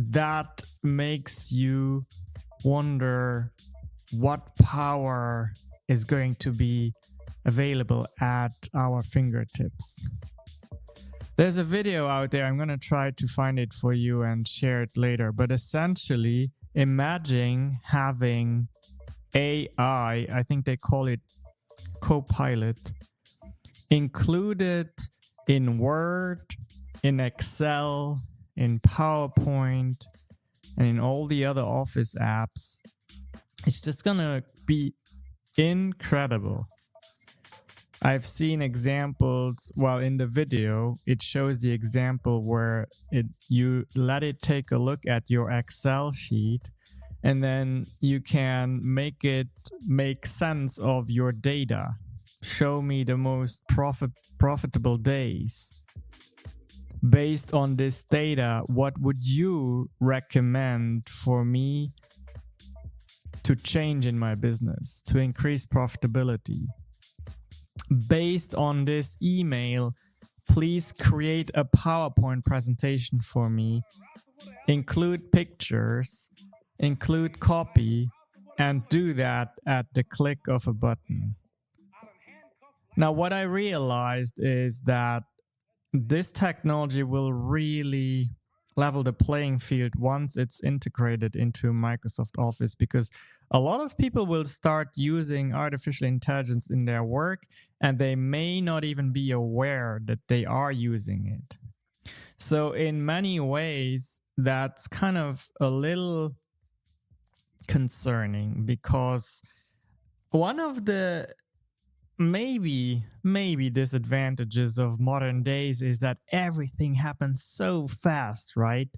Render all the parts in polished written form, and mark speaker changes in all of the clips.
Speaker 1: that makes you wonder what power is going to be available at our fingertips. There's a video out there. I'm going to try to find it for you and share it later. But essentially, imagine having AI, I think they call it Copilot, included in Word, in Excel, in PowerPoint, and in all the other Office apps. It's just going to be incredible. I've seen examples, well, in the video, it shows the example where you let it take a look at your Excel sheet, and then you can make it make sense of your data. Show me the most profitable days. Based on this data, what would you recommend for me to change in my business, to increase profitability? Based on this email, please create a PowerPoint presentation for me, include pictures, include copy, and do that at the click of a button. Now, what I realized is that this technology will really level the playing field once it's integrated into Microsoft Office, because a lot of people will start using artificial intelligence in their work, and they may not even be aware that they are using it. So in many ways, that's kind of a little concerning, because one of the maybe disadvantages of modern days is that everything happens so fast, right?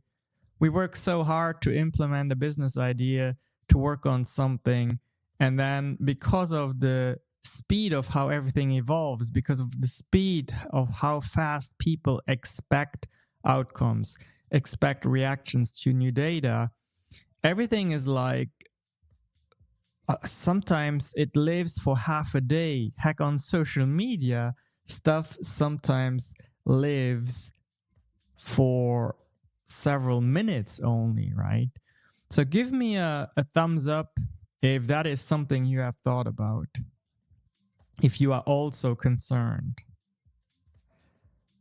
Speaker 1: We work so hard to implement a business idea, to work on something, and then because of the speed of how everything evolves, because of the speed of how fast people expect outcomes, expect reactions to new data, everything is like sometimes it lives for half a day. Heck, on social media, stuff sometimes lives for several minutes only, right? So give me a thumbs up if that is something you have thought about, if you are also concerned.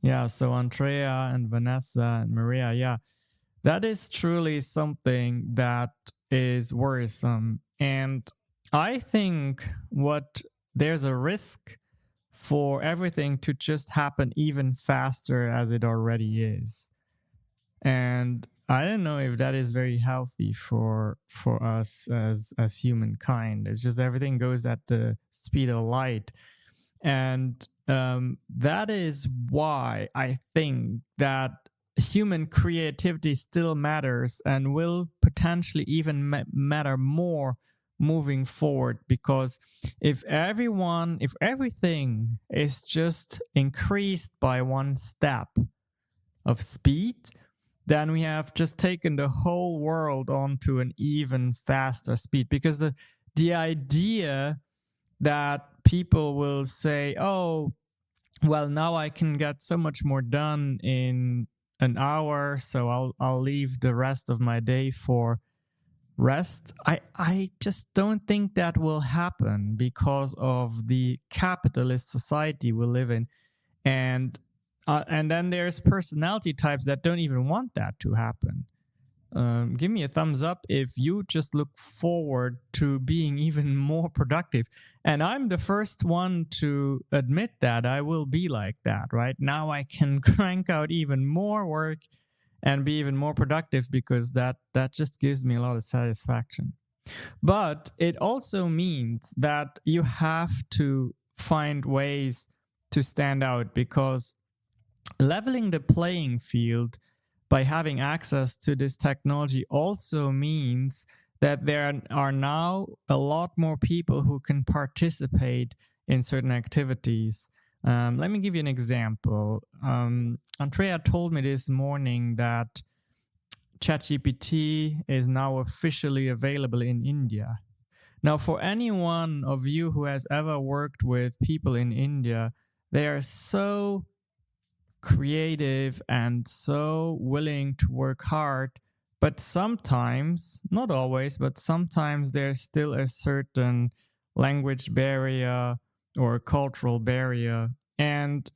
Speaker 1: Yeah, so Andrea and Vanessa and Maria, yeah, that is truly something that is worrisome. And I think there's a risk for everything to just happen even faster as it already is. And I don't know if that is very healthy for us as humankind. It's just everything goes at the speed of light. And that is why I think that human creativity still matters and will potentially even matter more moving forward, because if everything is just increased by one step of speed, then we have just taken the whole world onto an even faster speed. Because the idea that people will say, oh, well, now I can get so much more done in an hour, so I'll leave the rest of my day for rest. I just don't think that will happen because of the capitalist society we live in. And then there's personality types that don't even want that to happen. Give me a thumbs up if you just look forward to being even more productive. And I'm the first one to admit that I will be like that, right? Now I can crank out even more work and be even more productive, because that just gives me a lot of satisfaction. But it also means that you have to find ways to stand out, because leveling the playing field by having access to this technology also means that there are now a lot more people who can participate in certain activities. Let me give you an example. Andrea told me this morning that ChatGPT is now officially available in India. Now, for any one of you who has ever worked with people in India, they are so creative and so willing to work hard But sometimes, not always, but sometimes there's still a certain language barrier or cultural barrier. And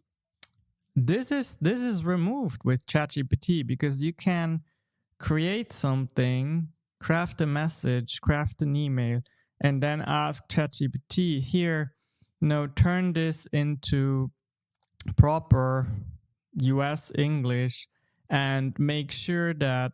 Speaker 1: this is removed with ChatGPT because you can create something, craft a message, craft an email, and then ask ChatGPT here, turn this into proper US English and make sure that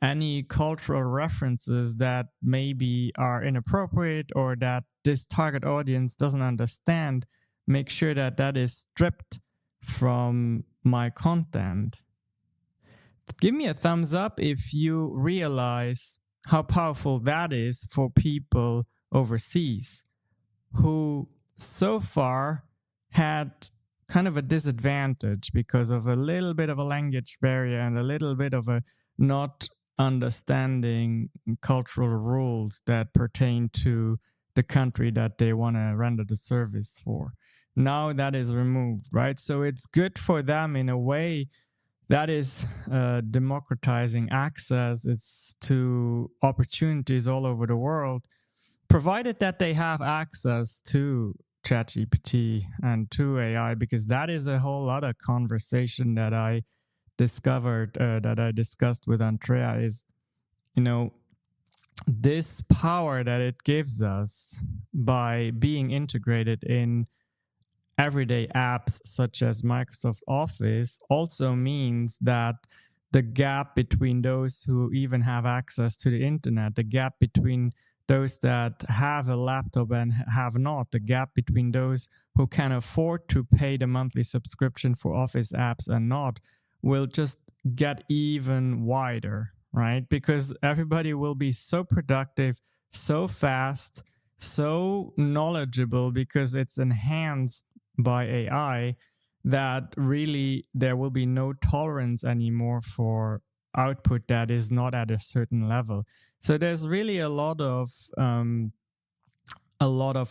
Speaker 1: any cultural references that maybe are inappropriate or that this target audience doesn't understand, make sure that that is stripped from my content. Give me a thumbs up if you realize how powerful that is for people overseas who so far had kind of a disadvantage because of a little bit of a language barrier and a little bit of a not understanding cultural rules that pertain to the country that they want to render the service for. Now that is removed, right? So it's good for them in a way. That is democratizing access. It's to opportunities all over the world, provided that they have access to ChatGPT and to AI, because that is a whole other conversation that I discovered, that I discussed with Andrea, is, this power that it gives us by being integrated in everyday apps such as Microsoft Office also means that the gap between those who even have access to the internet, the gap between those that have a laptop and have not, the gap between those who can afford to pay the monthly subscription for Office apps and not, will just get even wider, right? Because everybody will be so productive, so fast, so knowledgeable because it's enhanced by AI, that really there will be no tolerance anymore for output that is not at a certain level. So there's really a lot of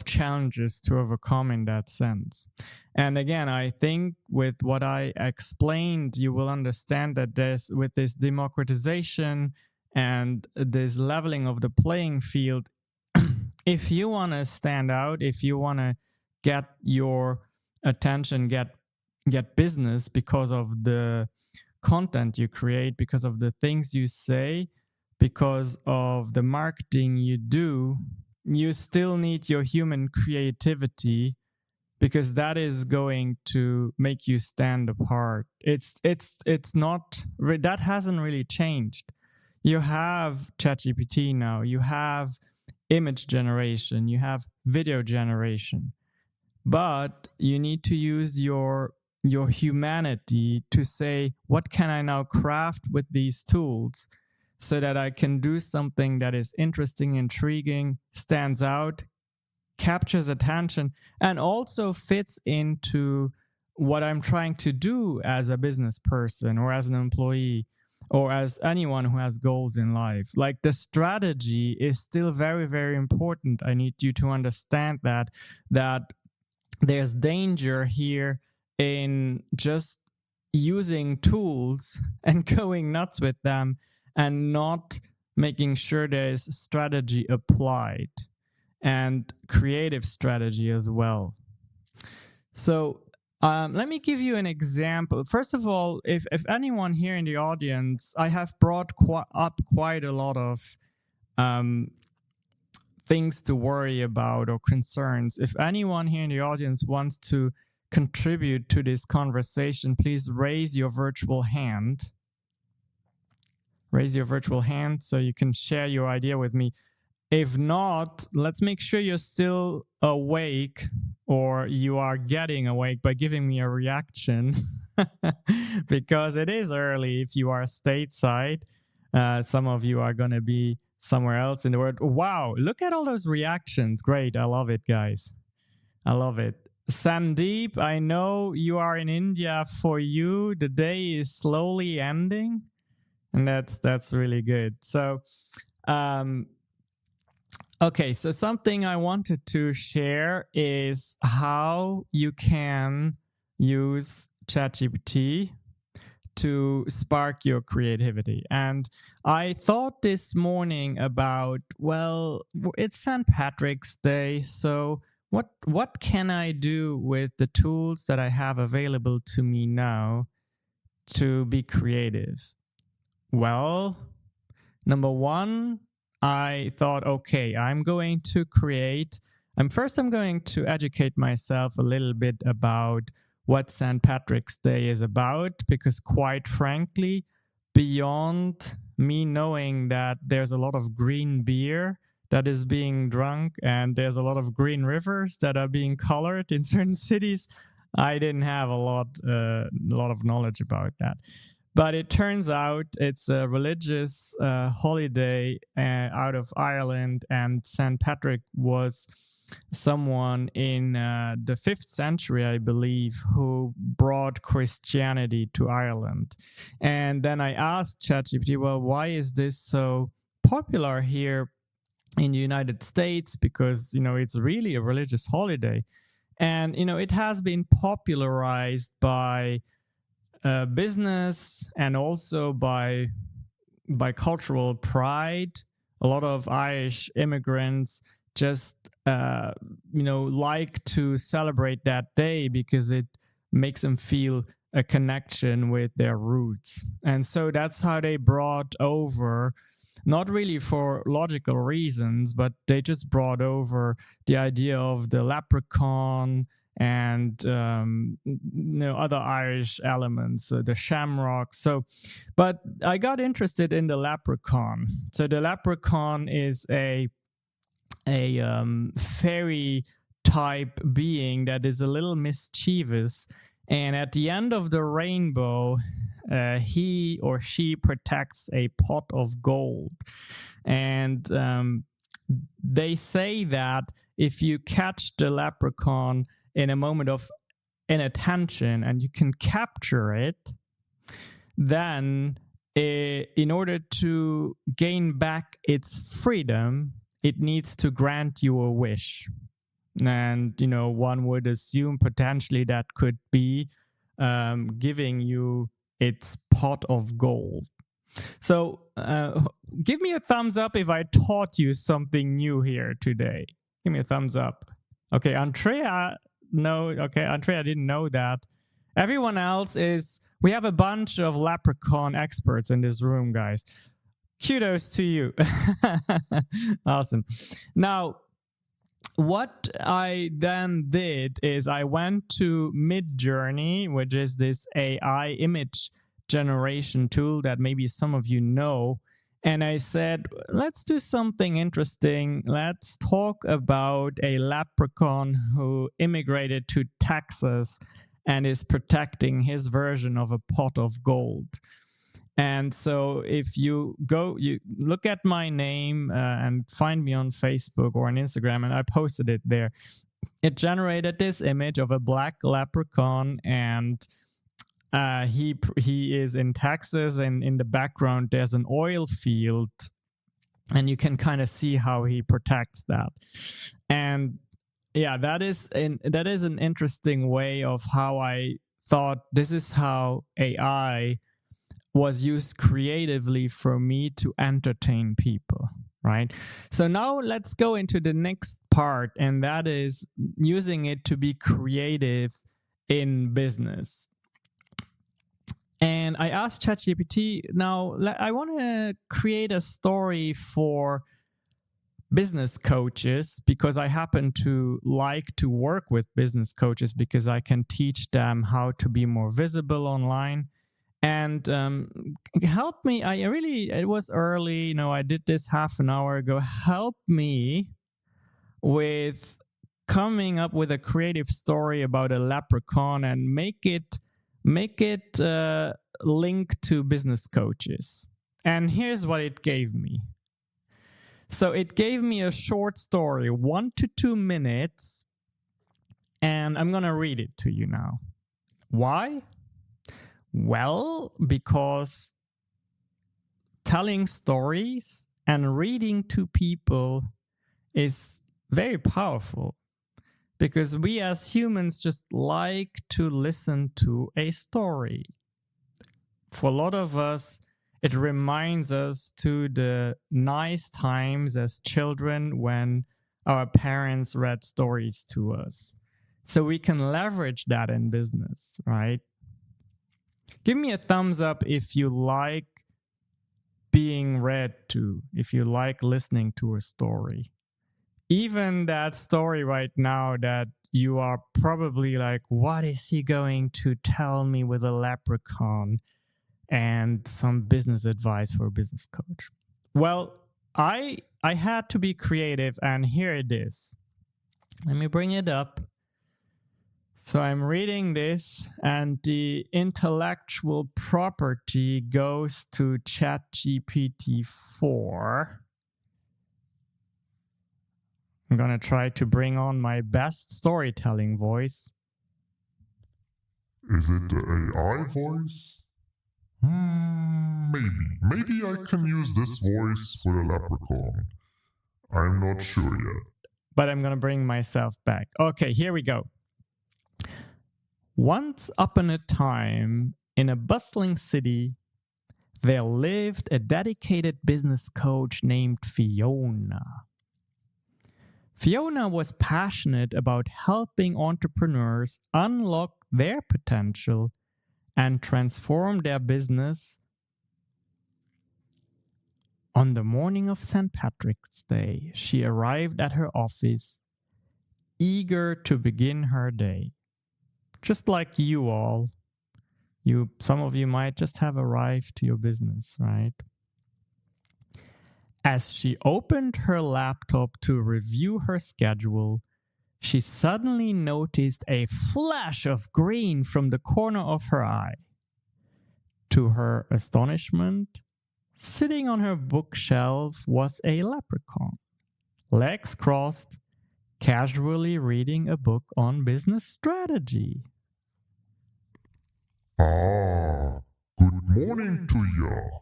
Speaker 1: challenges to overcome in that sense. And again, I think with what I explained, you will understand that with this democratization and this leveling of the playing field, if you want to stand out, if you want to get your attention, get business because of the content you create, because of the things you say, because of the marketing you do, you still need your human creativity, because that is going to make you stand apart. It's not, that hasn't really changed. You have ChatGPT now, you have image generation, you have video generation, but you need to use your humanity to say, what can I now craft with these tools so that I can do something that is interesting, intriguing, stands out, captures attention, and also fits into what I'm trying to do as a business person or as an employee or as anyone who has goals in life. Like, the strategy is still very, very important. I need you to understand that there's danger here in just using tools and going nuts with them and not making sure there's strategy applied and creative strategy as well. So let me give you an example. First of all, if anyone here in the audience, I have brought up quite a lot of things to worry about or concerns. If anyone here in the audience wants to contribute to this conversation, please raise your virtual hand. Raise your virtual hand so you can share your idea with me. If not, let's make sure you're still awake, or you are getting awake by giving me a reaction, because it is early if you are stateside. Some of you are going to be somewhere else in the world. Wow, look at all those reactions. Great. I love it, guys. I love it. Sandeep, I know you are in India. For you, the day is slowly ending, and that's really good. So, okay, so something I wanted to share is how you can use ChatGPT to spark your creativity. And I thought this morning about, well, it's St. Patrick's Day, so what can I do with the tools that I have available to me now to be creative? Well, number one, I thought, okay, I'm going to educate myself a little bit about what St. Patrick's Day is about, because quite frankly, beyond me knowing that there's a lot of green beer that is being drunk and there's a lot of green rivers that are being colored in certain cities, I didn't have a lot of knowledge about that. But it turns out it's a religious holiday out of Ireland, and St. Patrick was someone in the 5th century, I believe, who brought Christianity to Ireland. And then I asked ChatGPT, well, why is this so popular here in the United States? Because, it's really a religious holiday. And, it has been popularized by business and also by cultural pride. A lot of Irish immigrants just like to celebrate that day because it makes them feel a connection with their roots. And so that's how they brought over, not really for logical reasons, but they just brought over the idea of the leprechaun and other Irish elements, the shamrock. But I got interested in the leprechaun. So the leprechaun is a fairy type being that is a little mischievous, and at the end of the rainbow, he or she protects a pot of gold. And they say that if you catch the leprechaun in a moment of inattention and you can capture it, then in order to gain back its freedom, it needs to grant you a wish. And, one would assume potentially that could be giving you its pot of gold. So give me a thumbs up if I taught you something new here today. Give me a thumbs up. Okay, Andrea, no. Okay, Andrea didn't know that. Everyone else we have a bunch of leprechaun experts in this room, guys. Kudos to you. Awesome. Now, what I then did is I went to Midjourney, which is this AI image generation tool that maybe some of you know. And I said, let's do something interesting. Let's talk about a leprechaun who immigrated to Texas and is protecting his version of a pot of gold. And so if you look at my name and find me on Facebook or on Instagram, and I posted it there, it generated this image of a black leprechaun, and he is in Texas, and in the background there's an oil field, and you can kind of see how he protects that. And yeah, that is an interesting way of how I thought this is how AI was used creatively for me to entertain people, right? So now let's go into the next part, and that is using it to be creative in business. And I asked ChatGPT, now I want to create a story for business coaches, because I happen to like to work with business coaches because I can teach them how to be more visible online. And help me, it was early, I did this half an hour ago. Help me with coming up with a creative story about a leprechaun and make it link to business coaches. And here's what it gave me. So it gave me a short story, 1 to 2 minutes, and I'm going to read it to you now. Why? Well, because telling stories and reading to people is very powerful, because we as humans just like to listen to a story. For a lot of us, it reminds us to the nice times as children when our parents read stories to us. So we can leverage that in business, right? Give me a thumbs up if you like being read to, if you like listening to a story. Even that story right now that you are probably like, what is he going to tell me with a leprechaun and some business advice for a business coach? Well, I had to be creative, and here it is. Let me bring it up. So I'm reading this, and the intellectual property goes to ChatGPT 4. I'm going to try to bring on my best storytelling voice.
Speaker 2: Is it the AI voice? Maybe I can use this voice for the leprechaun. I'm not sure yet.
Speaker 1: But I'm going to bring myself back. Okay, here we go. Once upon a time, in a bustling city, there lived a dedicated business coach named Fiona. Fiona was passionate about helping entrepreneurs unlock their potential and transform their business. On the morning of St. Patrick's Day, she arrived at her office, eager to begin her day. Just like you all, some of you might just have arrived to your business, right? As she opened her laptop to review her schedule, she suddenly noticed a flash of green from the corner of her eye. To her astonishment, sitting on her bookshelf was a leprechaun, legs crossed, casually reading a book on business strategy.
Speaker 2: Ah, good morning to ya.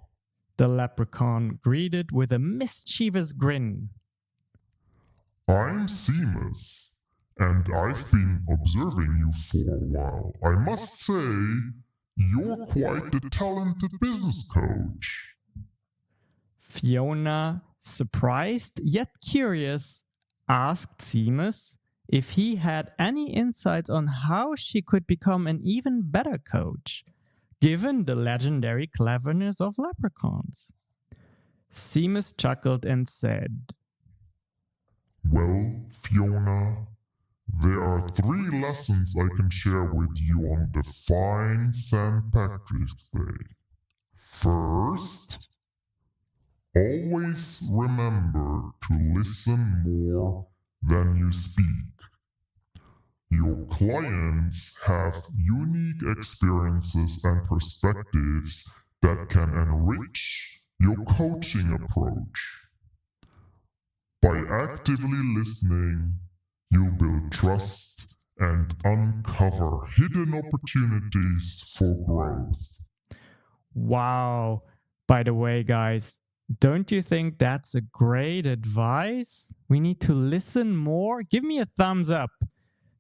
Speaker 1: The leprechaun greeted with a mischievous grin.
Speaker 2: I'm Seamus, and I've been observing you for a while. I must say, you're quite the talented business coach.
Speaker 1: Fiona, surprised yet curious, asked Seamus if he had any insights on how she could become an even better coach, given the legendary cleverness of leprechauns. Seamus chuckled and said,
Speaker 2: Well, Fiona, there are 3 lessons I can share with you on the fine St. Patrick's Day. First, always remember to listen more than you speak. Your clients have unique experiences and perspectives that can enrich your coaching approach. By actively listening, you build trust and uncover hidden opportunities for growth.
Speaker 1: Wow. By the way, guys, don't you think that's a great advice? We need to listen more. Give me a thumbs up.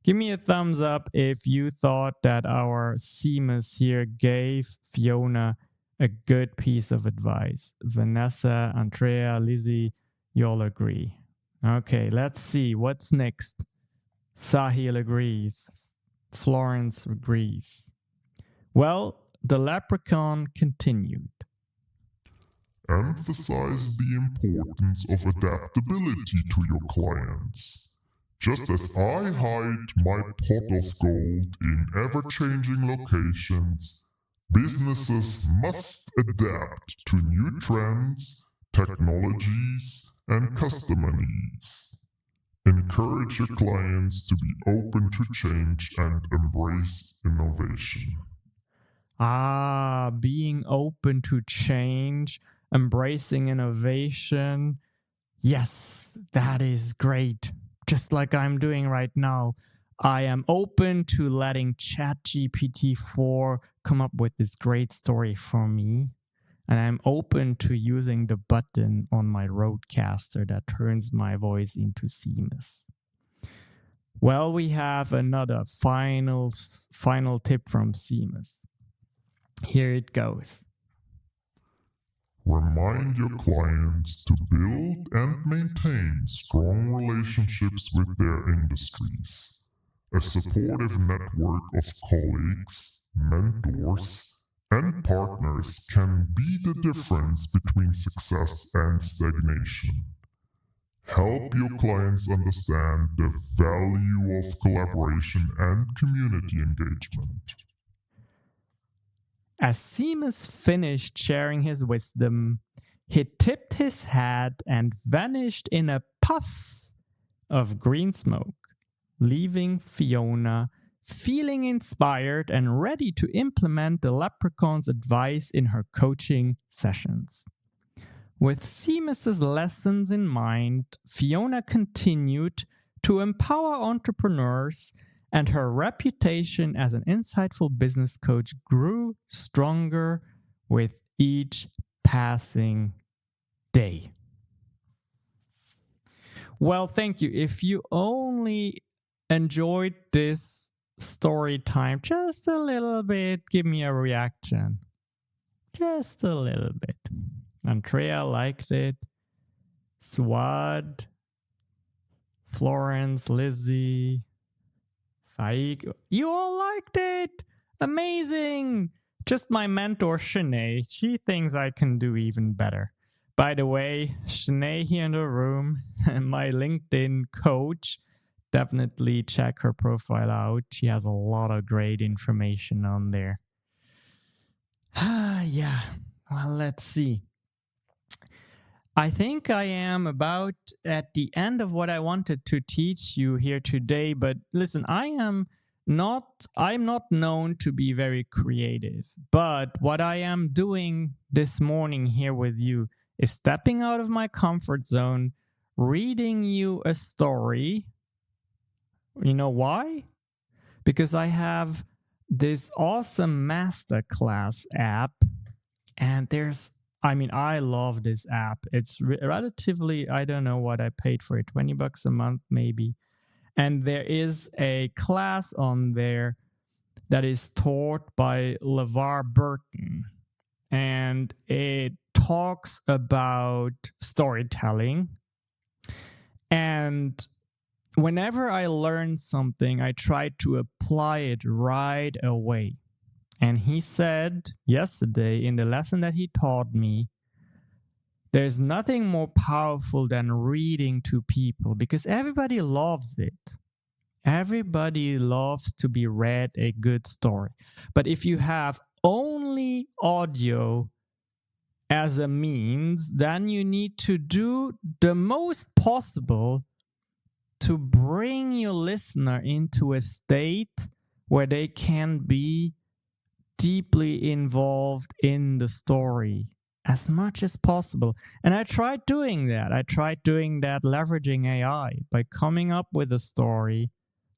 Speaker 1: Give me a thumbs up if you thought that our Seamus here gave Fiona a good piece of advice. Vanessa, Andrea, Lizzie, you all agree. Okay, let's see. What's next? Sahil agrees. Florence agrees. Well, the leprechaun continued.
Speaker 2: Emphasize the importance of adaptability to your clients. Just as I hide my pot of gold in ever-changing locations, businesses must adapt to new trends, technologies, and customer needs. Encourage your clients to be open to change and embrace innovation.
Speaker 1: Being open to change, embracing innovation. Yes, that is great. Just like I'm doing right now. I am open to letting ChatGPT 4 come up with this great story for me. And I'm open to using the button on my Rodecaster that turns my voice into Seamus. Well, we have another final tip from Seamus. Here it goes.
Speaker 2: Remind your clients to build and maintain strong relationships with their industries. A supportive network of colleagues, mentors, and partners can be the difference between success and stagnation. Help your clients understand the value of collaboration and community engagement.
Speaker 1: As Seamus finished sharing his wisdom, he tipped his hat and vanished in a puff of green smoke, leaving Fiona feeling inspired and ready to implement the leprechaun's advice in her coaching sessions. With Seamus's lessons in mind, Fiona continued to empower entrepreneurs, and her reputation as an insightful business coach grew stronger with each passing day. Well, thank you. If you only enjoyed this story time just a little bit, give me a reaction. Just a little bit. Andrea liked it. Swad, Florence, Lizzie, Faik. You all liked it. Amazing. Just my mentor, Shanae. She thinks I can do even better. By the way, Shanae here in the room, my LinkedIn coach. Definitely check her profile out. She has a lot of great information on there. Yeah. Well, let's see. I think I am about at the end of what I wanted to teach you here today, but listen, I'm not known to be very creative, but what I am doing this morning here with you is stepping out of my comfort zone, reading you a story. You know why? Because I have this awesome masterclass app, and I love this app. It's relatively, I don't know what I paid for it, $20 a month maybe. And there is a class on there that is taught by LeVar Burton. And it talks about storytelling. And whenever I learn something, I try to apply it right away. And he said yesterday in the lesson that he taught me, there's nothing more powerful than reading to people because everybody loves it. Everybody loves to be read a good story. But if you have only audio as a means, then you need to do the most possible to bring your listener into a state where they can be deeply involved in the story as much as possible. And I tried doing that. I tried doing that leveraging AI by coming up with a story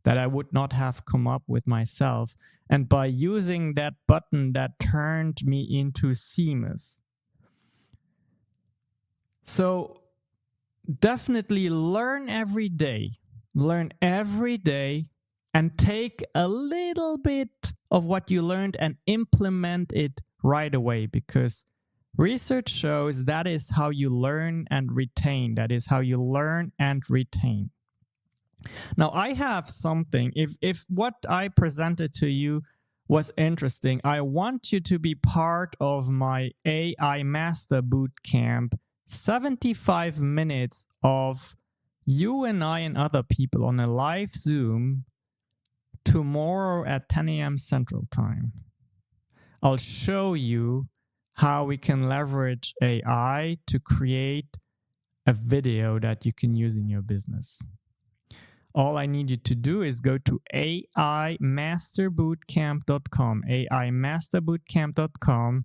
Speaker 1: that I would not have come up with myself, and by using that button that turned me into Seamus. So definitely learn every day. Learn every day and take a little bit of what you learned and implement it right away, because research shows that is how you learn and retain. That is how you learn and retain. Now, I have something. If what I presented to you was interesting, I want you to be part of my AI Master Bootcamp, 75 minutes of you and I and other people on a live Zoom tomorrow at 10 a.m. Central Time. I'll show you how we can leverage AI to create a video that you can use in your business. All I need you to do is go to AIMasterBootcamp.com, AIMasterBootcamp.com.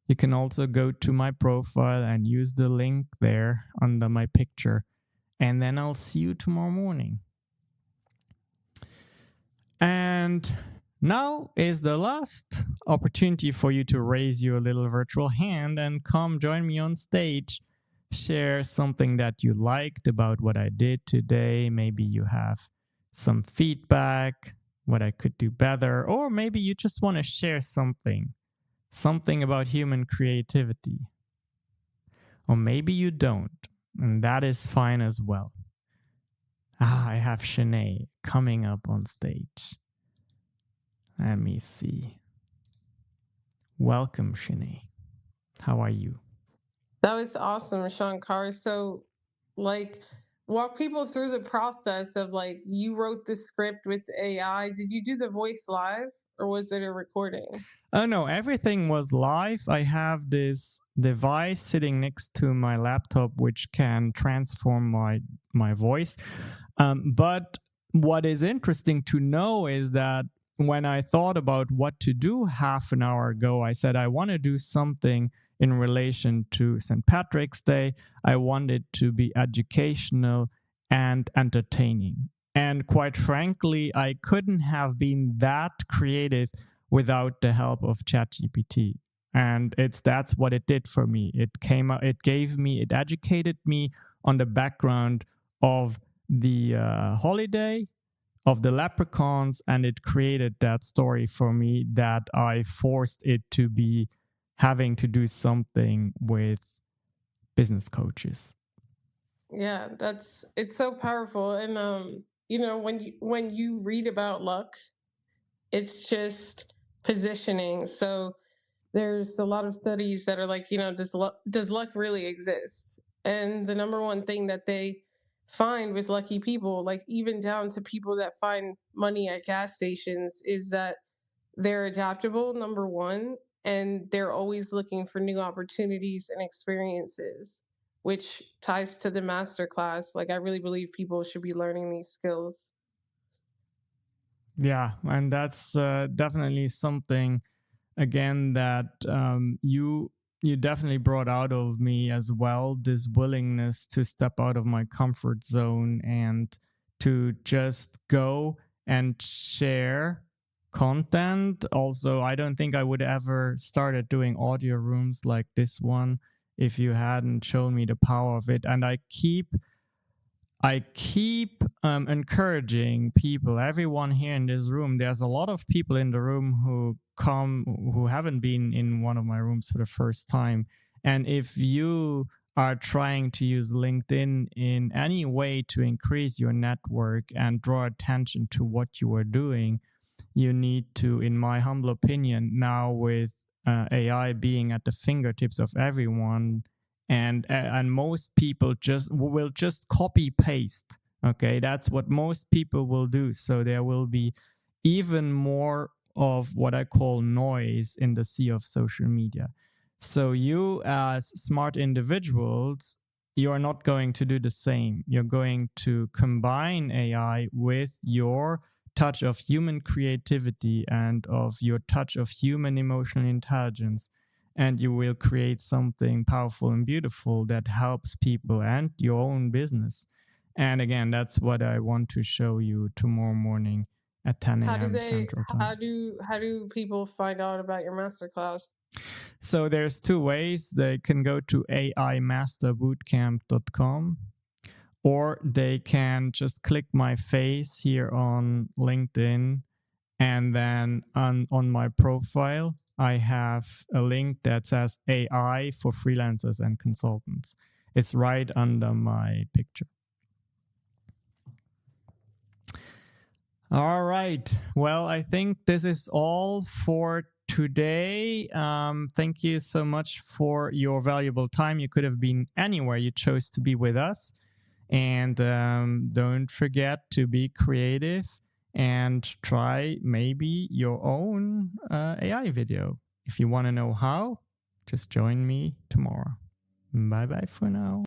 Speaker 1: You can also go to my profile and use the link there under my picture. And then I'll see you tomorrow morning. And now is the last opportunity for you to raise your little virtual hand and come join me on stage. Share something that you liked about what I did today. Maybe you have some feedback, what I could do better, or maybe you just want to share something something about human creativity. Or maybe you don't, and that is fine as well. I have Shanae coming up on stage. Let me see. Welcome, Shanae. How are you?
Speaker 3: That was awesome, Shankar. So, like, walk people through the process of like you wrote the script with AI. Did you do the voice live or was it a recording?
Speaker 1: Oh no, everything was live. I have this device sitting next to my laptop which can transform my voice. But what is interesting to know is that when I thought about what to do half an hour ago, I said I want to do something in relation to St. Patrick's Day. I want it to be educational and entertaining. And quite frankly, I couldn't have been that creative without the help of ChatGPT. And that's what it did for me. It educated me on the background of the holiday of the leprechauns, and it created that story for me that I forced it to be having to do something with business coaches.
Speaker 3: Yeah, it's so powerful. And when you read about luck, it's just positioning. So there's a lot of studies that are like, does luck really exist? And the number one thing that they find with lucky people, like even down to people that find money at gas stations, is that they're adaptable, number one, and they're always looking for new opportunities and experiences, which ties to the master class. Like, I really believe people should be learning these skills.
Speaker 1: Yeah, and that's definitely something again that you definitely brought out of me as well, this willingness to step out of my comfort zone and to just go and share content. Also, I don't think I would ever started doing audio rooms like this one if you hadn't shown me the power of it. And I keep encouraging people, everyone here in this room. There's a lot of people in the room who haven't been in one of my rooms for the first time. And if you are trying to use LinkedIn in any way to increase your network and draw attention to what you are doing, you need to, in my humble opinion, now with AI being at the fingertips of everyone, and most people will just copy paste. Okay, that's what most people will do. So there will be even more of what I call noise in the sea of social media. So you, as smart individuals, you are not going to do the same. You're going to combine AI with your touch of human creativity and of your touch of human emotional intelligence, and you will create something powerful and beautiful that helps people and your own business. And again, that's what I want to show you tomorrow morning at 10 a.m. Central Time.
Speaker 3: How do people find out about your masterclass?
Speaker 1: So there's two ways. They can go to aimasterbootcamp.com, or they can just click my face here on LinkedIn, and then on my profile I have a link that says AI for freelancers and consultants. It's right under my picture. All right. Well, I think this is all for today. Thank you so much for your valuable time. You could have been anywhere. You chose to be with us. And don't forget to be creative and try maybe your own AI video. If you want to know how, just join me tomorrow. Bye bye for now.